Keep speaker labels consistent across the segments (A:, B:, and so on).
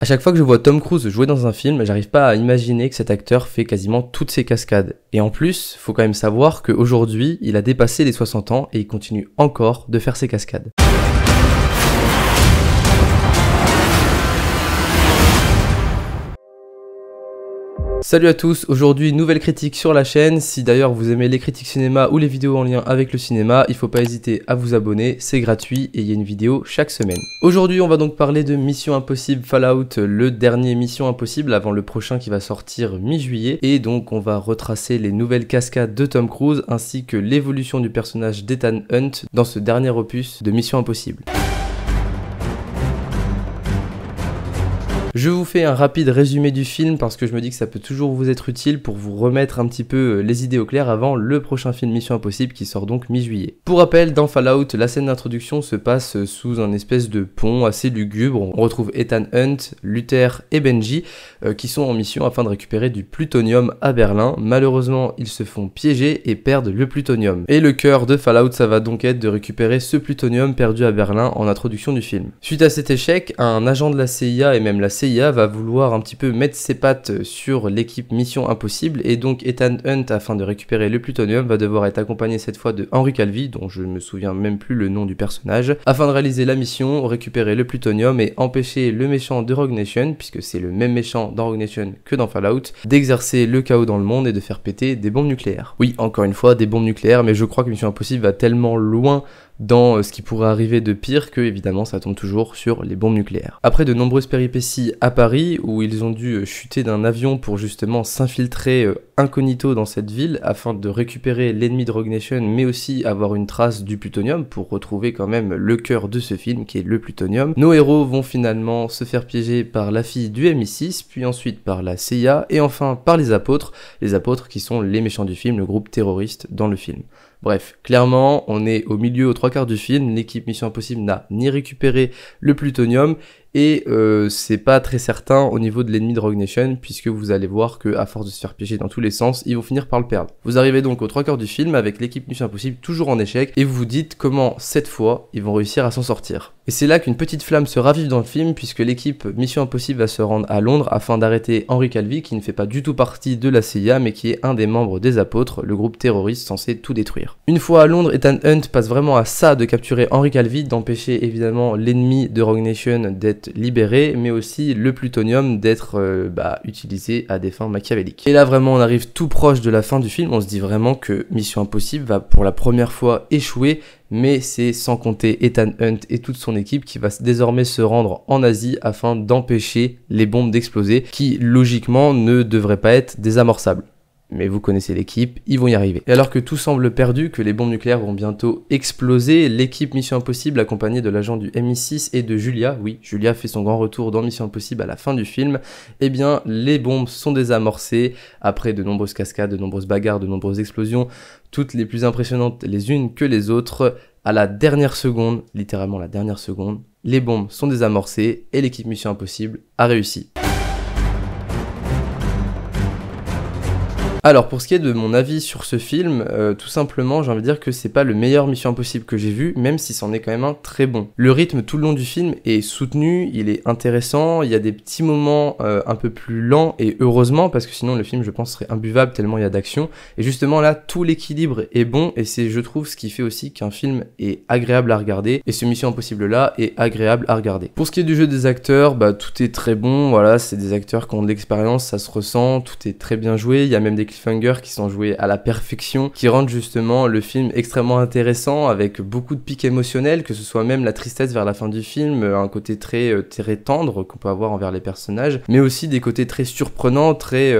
A: À chaque fois que je vois Tom Cruise jouer dans un film, j'arrive pas à imaginer que cet acteur fait quasiment toutes ses cascades. Et en plus, faut quand même savoir qu'aujourd'hui, il a dépassé les 60 ans et il continue encore de faire ses cascades. Salut à tous, aujourd'hui nouvelle critique sur la chaîne. Si d'ailleurs vous aimez les critiques cinéma ou les vidéos en lien avec le cinéma, il faut pas hésiter à vous abonner, c'est gratuit et il y a une vidéo chaque semaine. Aujourd'hui on va donc parler de Mission Impossible Fallout, le dernier Mission Impossible avant le prochain qui va sortir mi-juillet. Et donc on va retracer les nouvelles cascades de Tom Cruise ainsi que l'évolution du personnage d'Ethan Hunt dans ce dernier opus de Mission Impossible. Je vous fais un rapide résumé du film parce que je me dis que ça peut toujours vous être utile pour vous remettre un petit peu les idées au clair avant le prochain film Mission Impossible qui sort donc mi-juillet. Pour rappel, dans Fallout, la scène d'introduction se passe sous un espèce de pont assez lugubre. On retrouve Ethan Hunt, Luther et Benji qui sont en mission afin de récupérer du plutonium à Berlin. Malheureusement, ils se font piéger et perdent le plutonium. Et le cœur de Fallout, ça va donc être de récupérer ce plutonium perdu à Berlin en introduction du film. Suite à cet échec, un agent de la CIA et même la CIA va vouloir un petit peu mettre ses pattes sur l'équipe Mission Impossible et donc Ethan Hunt, afin de récupérer le plutonium, va devoir être accompagné cette fois de Henry Cavill, dont je ne me souviens même plus le nom du personnage, afin de réaliser la mission, récupérer le plutonium et empêcher le méchant de Rogue Nation, puisque c'est le même méchant dans Rogue Nation que dans Fallout, d'exercer le chaos dans le monde et de faire péter des bombes nucléaires. Oui, encore une fois, des bombes nucléaires, mais je crois que Mission Impossible va tellement loin dans ce qui pourrait arriver de pire que évidemment ça tombe toujours sur les bombes nucléaires. Après de nombreuses péripéties à Paris où ils ont dû chuter d'un avion pour justement s'infiltrer incognito dans cette ville afin de récupérer l'ennemi de Rogue Nation mais aussi avoir une trace du plutonium pour retrouver quand même le cœur de ce film qui est le plutonium, nos héros vont finalement se faire piéger par la fille du MI6 puis ensuite par la CIA et enfin par les apôtres qui sont les méchants du film, le groupe terroriste dans le film. Bref, clairement, on est au milieu, aux trois quarts du film, l'équipe Mission Impossible n'a ni récupéré le plutonium, et c'est pas très certain au niveau de l'ennemi de Rogue Nation, puisque vous allez voir que à force de se faire piéger dans tous les sens, ils vont finir par le perdre. Vous arrivez donc aux trois quarts du film avec l'équipe Mission Impossible toujours en échec, et vous vous dites comment, cette fois, ils vont réussir à s'en sortir. Et c'est là qu'une petite flamme se ravive dans le film, puisque l'équipe Mission Impossible va se rendre à Londres afin d'arrêter Henry Cavill, qui ne fait pas du tout partie de la CIA, mais qui est un des membres des apôtres, le groupe terroriste censé tout détruire. Une fois à Londres, Ethan Hunt passe vraiment à ça de capturer Henry Cavill, d'empêcher évidemment l'ennemi de Rogue Nation d'être libéré, mais aussi le plutonium d'être utilisé à des fins machiavéliques. Et là vraiment on arrive tout proche de la fin du film, on se dit vraiment que Mission Impossible va pour la première fois échouer, mais c'est sans compter Ethan Hunt et toute son équipe qui va désormais se rendre en Asie afin d'empêcher les bombes d'exploser, qui logiquement ne devraient pas être désamorçables. Mais vous connaissez l'équipe, ils vont y arriver. Et alors que tout semble perdu, que les bombes nucléaires vont bientôt exploser, l'équipe Mission Impossible, accompagnée de l'agent du MI6 et de Julia, oui, Julia fait son grand retour dans Mission Impossible à la fin du film, eh bien, les bombes sont désamorcées, après de nombreuses cascades, de nombreuses bagarres, de nombreuses explosions, toutes les plus impressionnantes les unes que les autres, à la dernière seconde, littéralement la dernière seconde, les bombes sont désamorcées et l'équipe Mission Impossible a réussi. Alors pour ce qui est de mon avis sur ce film, tout simplement j'ai envie de dire que c'est pas le meilleur Mission Impossible que j'ai vu, même si c'en est quand même un très bon. Le rythme tout le long du film est soutenu, il est intéressant, il y a des petits moments un peu plus lents et heureusement parce que sinon le film je pense serait imbuvable tellement il y a d'action. Et justement là tout l'équilibre est bon et c'est je trouve ce qui fait aussi qu'un film est agréable à regarder et ce Mission Impossible là est agréable à regarder. Pour ce qui est du jeu des acteurs, tout est très bon, voilà, c'est des acteurs qui ont de l'expérience, ça se ressent, tout est très bien joué, il y a même des cliffhangers qui sont joués à la perfection, qui rendent justement le film extrêmement intéressant avec beaucoup de pics émotionnels, que ce soit même la tristesse vers la fin du film, un côté très tendre qu'on peut avoir envers les personnages, mais aussi des côtés très surprenants, très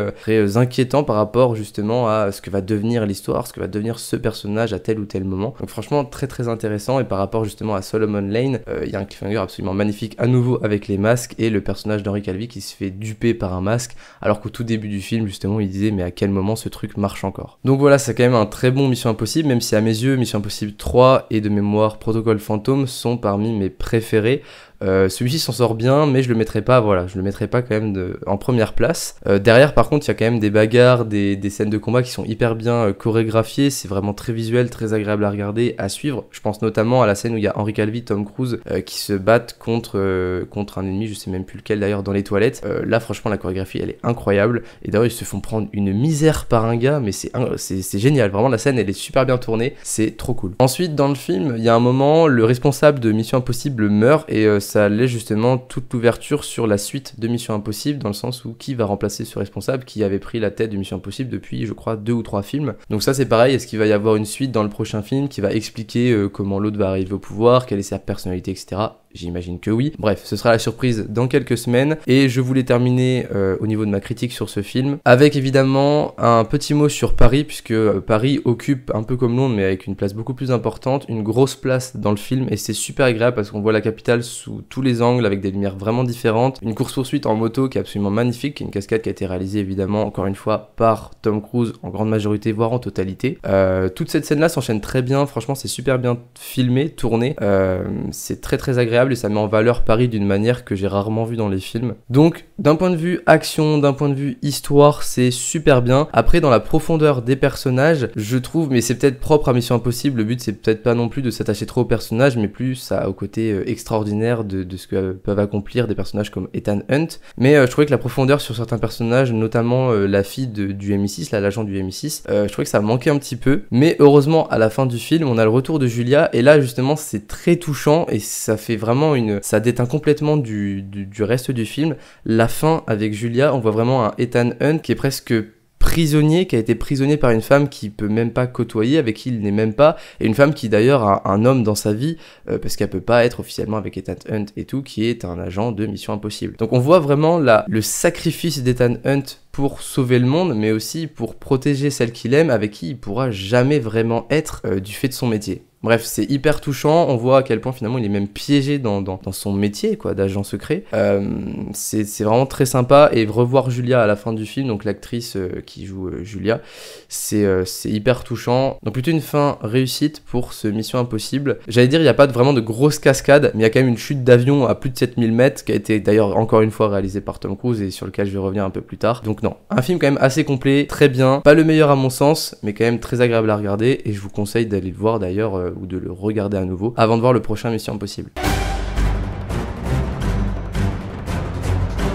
A: inquiétants par rapport justement à ce que va devenir l'histoire, ce que va devenir ce personnage à tel ou tel moment. Donc franchement très très intéressant et par rapport justement à Solomon Lane, il y a un cliffhanger absolument magnifique à nouveau avec les masques et le personnage d'Henry Cavill qui se fait duper par un masque alors qu'au tout début du film justement il disait mais à quel moment ce truc marche encore. Donc voilà, c'est quand même un très bon Mission Impossible, même si à mes yeux Mission Impossible 3 et de mémoire Protocol Phantom sont parmi mes préférés. Celui-ci s'en sort bien, mais je le mettrai pas, voilà, je le mettrai pas quand même en première place. Derrière, par contre, il y a quand même des bagarres, des scènes de combat qui sont hyper bien chorégraphiées. C'est vraiment très visuel, très agréable à regarder, à suivre. Je pense notamment à la scène où il y a Henry Cavill, Tom Cruise qui se battent contre un ennemi, je sais même plus lequel d'ailleurs, dans les toilettes. Là, franchement, la chorégraphie, elle est incroyable. Et d'ailleurs, ils se font prendre une misère par un gars, mais c'est génial. Vraiment, la scène, elle est super bien tournée. C'est trop cool. Ensuite, dans le film, il y a un moment, le responsable de Mission Impossible meurt et ça laisse justement toute l'ouverture sur la suite de Mission Impossible, dans le sens où qui va remplacer ce responsable qui avait pris la tête de Mission Impossible depuis, je crois, 2 ou 3 films. Donc ça, c'est pareil. Est-ce qu'il va y avoir une suite dans le prochain film qui va expliquer comment l'autre va arriver au pouvoir, quelle est sa personnalité, etc. J'imagine que oui. Bref, ce sera la surprise dans quelques semaines. Et je voulais terminer au niveau de ma critique sur ce film avec évidemment un petit mot sur Paris, puisque Paris occupe, un peu comme Londres, mais avec une place beaucoup plus importante, une grosse place dans le film. Et c'est super agréable parce qu'on voit la capitale sous tous les angles avec des lumières vraiment différentes. Une course-poursuite en moto qui est absolument magnifique, qui est une cascade qui a été réalisée évidemment, encore une fois, par Tom Cruise en grande majorité, voire en totalité. Toute cette scène-là s'enchaîne très bien. Franchement, c'est super bien filmé, tourné. C'est très très agréable et ça met en valeur Paris d'une manière que j'ai rarement vue dans les films. Donc, d'un point de vue action, d'un point de vue histoire, c'est super bien. Après, dans la profondeur des personnages, je trouve, mais c'est peut-être propre à Mission Impossible, le but c'est peut-être pas non plus de s'attacher trop aux personnages, mais plus au côté extraordinaire de ce que peuvent accomplir des personnages comme Ethan Hunt. Mais je trouvais que la profondeur sur certains personnages, notamment la fille du MI6, là, l'agent du MI6, je trouvais que ça manquait un petit peu. Mais heureusement, à la fin du film, on a le retour de Julia, et là justement c'est très touchant, et ça fait vraiment ça déteint complètement du reste du film. La fin avec Julia, on voit vraiment un Ethan Hunt qui est presque prisonnier, qui a été prisonnier par une femme qu'il peut même pas côtoyer, avec qui il n'est même pas, et une femme qui d'ailleurs a un homme dans sa vie, parce qu'elle peut pas être officiellement avec Ethan Hunt et tout, qui est un agent de Mission Impossible. Donc on voit vraiment le sacrifice d'Ethan Hunt pour sauver le monde, mais aussi pour protéger celle qu'il aime, avec qui il pourra jamais vraiment être du fait de son métier. Bref, c'est hyper touchant, on voit à quel point finalement il est même piégé dans son métier quoi, d'agent secret. C'est vraiment très sympa, et revoir Julia à la fin du film, donc l'actrice qui joue Julia, c'est hyper touchant. Donc plutôt une fin réussite pour ce Mission Impossible. J'allais dire, il n'y a pas vraiment de grosses cascades, mais il y a quand même une chute d'avion à plus de 7000 mètres, qui a été d'ailleurs encore une fois réalisée par Tom Cruise et sur lequel je vais revenir un peu plus tard. Donc non, un film quand même assez complet, très bien, pas le meilleur à mon sens, mais quand même très agréable à regarder, et je vous conseille d'aller le voir d'ailleurs, ou de le regarder à nouveau avant de voir le prochain Mission Impossible.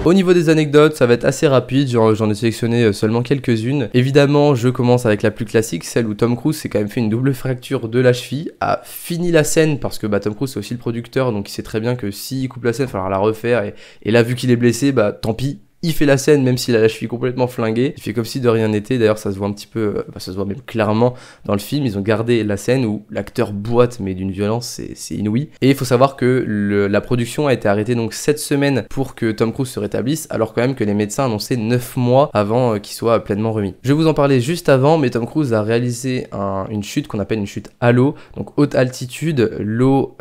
A: Au niveau des anecdotes, ça va être assez rapide, j'en ai sélectionné seulement quelques-unes. Évidemment, je commence avec la plus classique, celle où Tom Cruise s'est quand même fait une double fracture de la cheville, a fini la scène, parce que Tom Cruise c'est aussi le producteur, donc il sait très bien que s'il coupe la scène, il va falloir la refaire, et là vu qu'il est blessé, tant pis. Il fait la scène même s'il a la cheville complètement flinguée, il fait comme si de rien n'était, d'ailleurs ça se voit un petit peu, ça se voit même clairement dans le film, ils ont gardé la scène où l'acteur boite mais d'une violence c'est inouï. Et il faut savoir que la production a été arrêtée donc 7 semaines pour que Tom Cruise se rétablisse, alors quand même que les médecins annonçaient 9 mois avant qu'il soit pleinement remis. Je vais vous en parler juste avant, mais Tom Cruise a réalisé une chute qu'on appelle une chute à l'eau, donc haute altitude, l'eau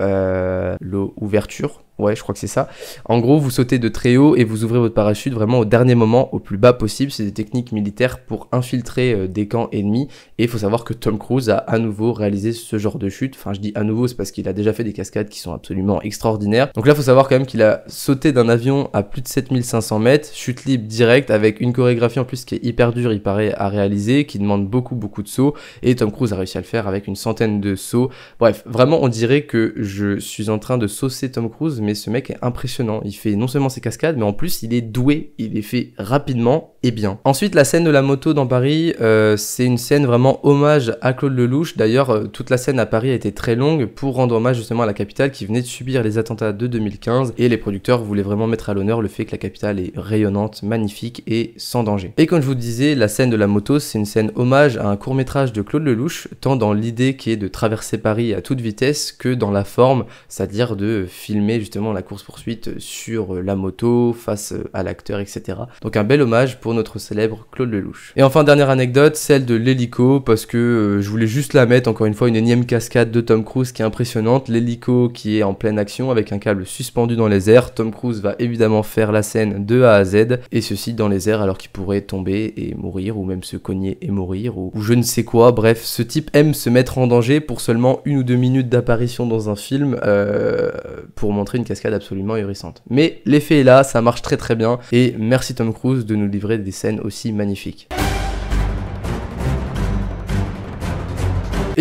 A: ouverture. Ouais, je crois que c'est ça. En gros, vous sautez de très haut et vous ouvrez votre parachute vraiment au dernier moment, au plus bas possible. C'est des techniques militaires pour infiltrer des camps ennemis. Et il faut savoir que Tom Cruise a à nouveau réalisé ce genre de chute. Enfin, je dis à nouveau, c'est parce qu'il a déjà fait des cascades qui sont absolument extraordinaires. Donc là, il faut savoir quand même qu'il a sauté d'un avion à plus de 7500 mètres, chute libre directe, avec une chorégraphie en plus qui est hyper dure, il paraît, à réaliser, qui demande beaucoup de sauts. Et Tom Cruise a réussi à le faire avec une centaine de sauts. Bref, vraiment, on dirait que je suis en train de saucer Tom Cruise, mais ce mec est impressionnant. Il fait non seulement ses cascades, mais en plus il est doué, il les fait rapidement et bien. Ensuite, la scène de la moto dans Paris, c'est une scène vraiment hommage à Claude Lelouch. D'ailleurs, toute la scène à Paris a été très longue pour rendre hommage justement à la capitale qui venait de subir les attentats de 2015, et les producteurs voulaient vraiment mettre à l'honneur le fait que la capitale est rayonnante, magnifique et sans danger. Et comme je vous disais, la scène de la moto, c'est une scène hommage à un court-métrage de Claude Lelouch, tant dans l'idée qui est de traverser Paris à toute vitesse que dans la forme, c'est-à-dire de filmer justement la course-poursuite sur la moto face à l'acteur, etc. Donc un bel hommage pour notre célèbre Claude Lelouch. Et enfin, dernière anecdote, celle de l'hélico, parce que je voulais juste la mettre, encore une fois, une énième cascade de Tom Cruise qui est impressionnante. L'hélico qui est en pleine action avec un câble suspendu dans les airs. Tom Cruise va évidemment faire la scène de A à Z, et ceci dans les airs alors qu'il pourrait tomber et mourir, ou même se cogner et mourir, ou je ne sais quoi. Bref, ce type aime se mettre en danger pour seulement 1 ou 2 minutes d'apparition dans un film, pour montrer une cascade absolument ahurissante. Mais l'effet est là, ça marche très très bien, et merci Tom Cruise de nous livrer des scènes aussi magnifiques.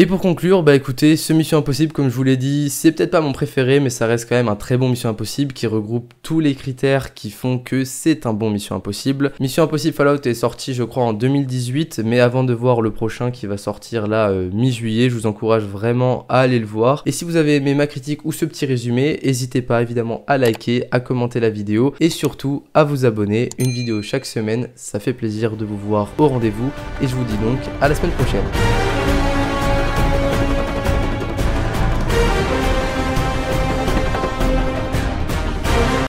A: Et pour conclure, bah écoutez, ce Mission Impossible, comme je vous l'ai dit, c'est peut-être pas mon préféré, mais ça reste quand même un très bon Mission Impossible qui regroupe tous les critères qui font que c'est un bon Mission Impossible. Mission Impossible Fallout est sorti, je crois, en 2018, mais avant de voir le prochain qui va sortir là mi-juillet, je vous encourage vraiment à aller le voir. Et si vous avez aimé ma critique ou ce petit résumé, n'hésitez pas évidemment à liker, à commenter la vidéo et surtout à vous abonner. Une vidéo chaque semaine, ça fait plaisir de vous voir au rendez-vous et je vous dis donc à la semaine prochaine.